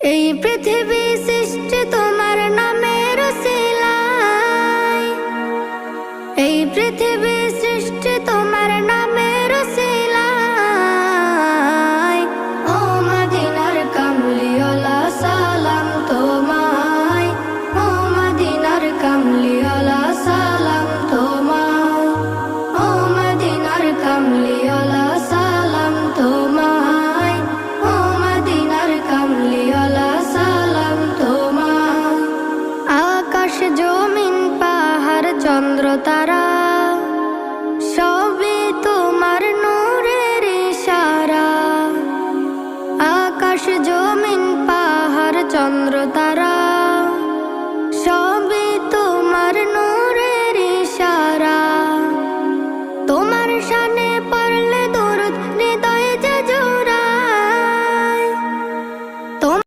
এই পৃথিবী সৃষ্টি তোমার নামের উসিলায়, এই পৃথিবী সৃষ্টি তোমার নামের উসিলায়। ও মদিনার কামলিওয়ালা সালাম তোমায়, ও মদিনার কামলিওয়ালা সালাম তোমায়, ও মদিনার কামলিওয়ালা সালাম তোমায়, ও মদিনার কামলিওয়ালা সালাম তোমায়। আকাশ জমিন পাহাড় চন্দ্র তারা সবই তোমার নূরের ইশারা। আকাশ জমিন পাহাড় চন্দ্র তারা